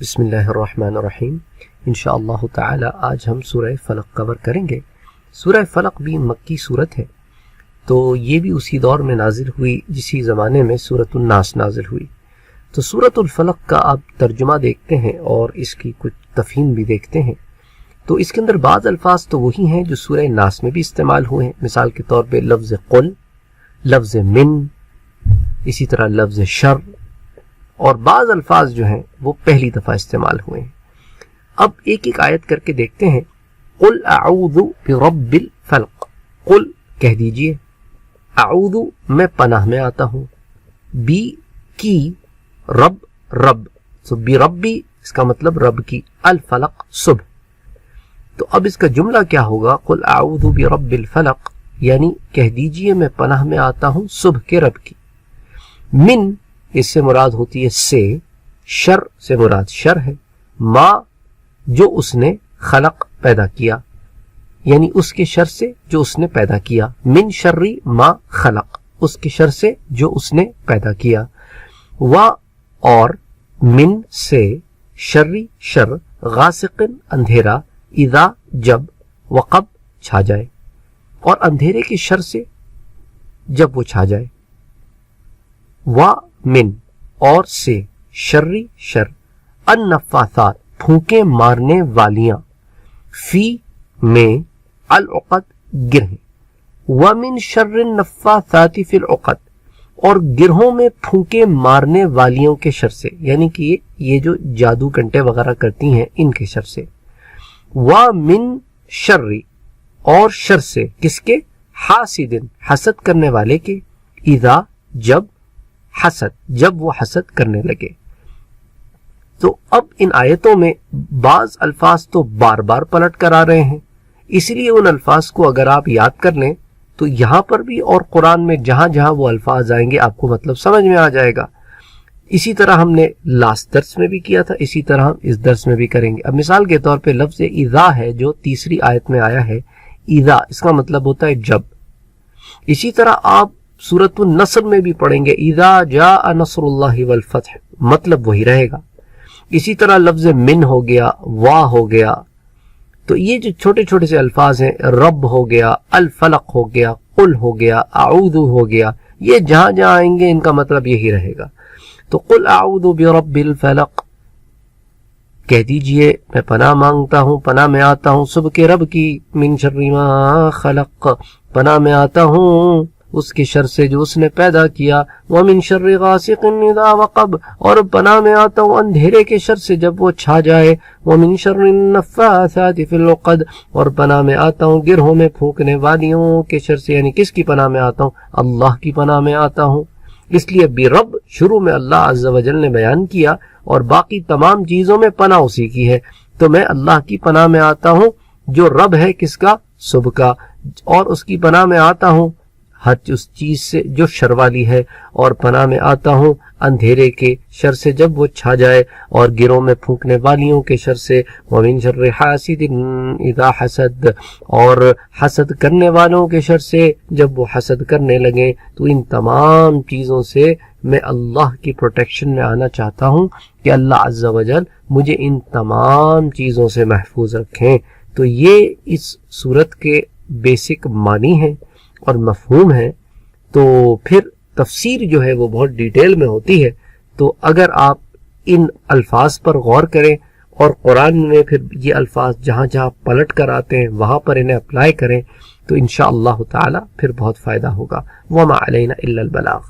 بسم اللہ الرحمن الرحیم۔ انشاءاللہ تعالی آج ہم سورہ فلق کور کریں گے۔ سورہ فلق بھی مکی صورت ہے، تو یہ بھی اسی دور میں نازل ہوئی جسی زمانے میں سورۃ الناس نازل ہوئی۔ تو سورۃ الفلق کا آپ ترجمہ دیکھتے ہیں اور اس کی کچھ تفہیم بھی دیکھتے ہیں، تو اس کے اندر بعض الفاظ تو وہی ہیں جو سورہ ناس میں بھی استعمال ہوئے ہیں، مثال کے طور پہ لفظ قل، لفظ من، اسی طرح لفظ شر، اور بعض الفاظ جو ہیں وہ پہلی دفعہ استعمال ہوئے ہیں۔ اب ایک ایک آیت کر کے دیکھتے ہیں۔ قل اعوذ برب الفلق، قل کہہ دیجئے، اعوذ میں پناہ میں آتا ہوں، بی کی، رب رب، تو بربی اس کا مطلب رب کی، الفلق صبح۔ تو اب اس کا جملہ کیا ہوگا؟ قل اعوذ برب الفلق، یعنی کہہ دیجئے میں پناہ میں آتا ہوں صبح کے رب کی۔ من اس سے مراد ہوتی ہے سے، شر سے مراد شر ہے، ما جو اس نے خلق پیدا کیا، یعنی اس کے شر سے جو اس نے پیدا کیا، من شری ما خلق، اس کے شر سے جو اس نے پیدا کیا، و اور من سے، شری شر، غاسق اندھیرا، اذا جب، وقب چھا جائے، اور اندھیرے کے شر سے جب وہ چھا جائے، و من اور سے، شری شر، النفاثات پھونکے مارنے والیاں، فی میں، العقد گرہیں، ومن شر النفاثات فی العقد، اور گرہوں میں پھونکے مارنے والیوں کے شر سے، یعنی کہ یہ جو جادو کنٹے وغیرہ کرتی ہیں ان کے شر سے، ومن شر اور شر سے کس کے؟ حاسد حسد کرنے والے کے، اذا جب، حسد جب وہ حسد کرنے لگے۔ تو اب ان آیتوں میں بعض الفاظ تو بار بار پلٹ کر آ رہے ہیں، اس لیے ان الفاظ کو اگر آپ یاد کر لیں تو یہاں پر بھی اور قرآن میں جہاں جہاں وہ الفاظ آئیں گے آپ کو مطلب سمجھ میں آ جائے گا۔ اسی طرح ہم نے لاسٹ درس میں بھی کیا تھا، اسی طرح ہم اس درس میں بھی کریں گے۔ اب مثال کے طور پہ لفظ اذا ہے جو تیسری آیت میں آیا ہے، اذا اس کا مطلب ہوتا ہے جب۔ اسی طرح آپ سورۃ النصر میں بھی پڑھیں گے، اذا جاء نصر اللہ والفتح، مطلب وہی رہے گا۔ اسی طرح لفظ من ہو گیا، وا ہو گیا، تو یہ جو چھوٹے چھوٹے سے الفاظ ہیں، رب ہو گیا، الفلق ہو گیا، قل ہو گیا، اعوذ ہو گیا، یہ جہاں جہاں آئیں گے ان کا مطلب یہی رہے گا۔ تو قل اعوذ برب الفلق، کہہ دیجئے میں پناہ مانگتا ہوں، پناہ میں آتا ہوں صبح کے رب کی، من شر ما خلق، پناہ میں آتا ہوں اس کے شر سے جو اس نے پیدا کیا، ومن شر غاسق اذا وقب، اور پناہ میں آتا ہوں اندھیرے کے شر سے جب وہ چھا جائے، ومن شر النفاثات فی العقد، اور پناہ میں آتا ہوں گرہوں میں پھونکنے والیوں کے شر سے، یعنی کس کی پناہ میں آتا ہوں؟ اللہ کی پناہ میں آتا ہوں۔ اس لیے برب شروع میں اللہ عز و جل نے بیان کیا اور باقی تمام چیزوں میں پناہ اسی کی ہے، تو میں اللہ کی پناہ میں آتا ہوں جو رب ہے کس کا؟ صبح کا، اور اس کی پناہ میں آتا ہوں ہر اس چیز سے جو شر والی ہے، اور پناہ میں آتا ہوں اندھیرے کے شر سے جب وہ چھا جائے، اور گروں میں پھونکنے والیوں کے شر سے، ومن شر حاسد اذا حسد، اور حسد کرنے والوں کے شر سے جب وہ حسد کرنے لگیں۔ تو ان تمام چیزوں سے میں اللہ کی پروٹیکشن میں آنا چاہتا ہوں کہ اللہ عز و جل مجھے ان تمام چیزوں سے محفوظ رکھیں۔ تو یہ اس صورت کے بیسک معنی ہیں اور مفہوم ہے۔ تو پھر تفسیر جو ہے وہ بہت ڈیٹیل میں ہوتی ہے، تو اگر آپ ان الفاظ پر غور کریں اور قرآن میں پھر یہ الفاظ جہاں جہاں پلٹ کر آتے ہیں وہاں پر انہیں اپلائی کریں تو انشاءاللہ تعالی پھر بہت فائدہ ہوگا۔ وما علینا الا البلاغ۔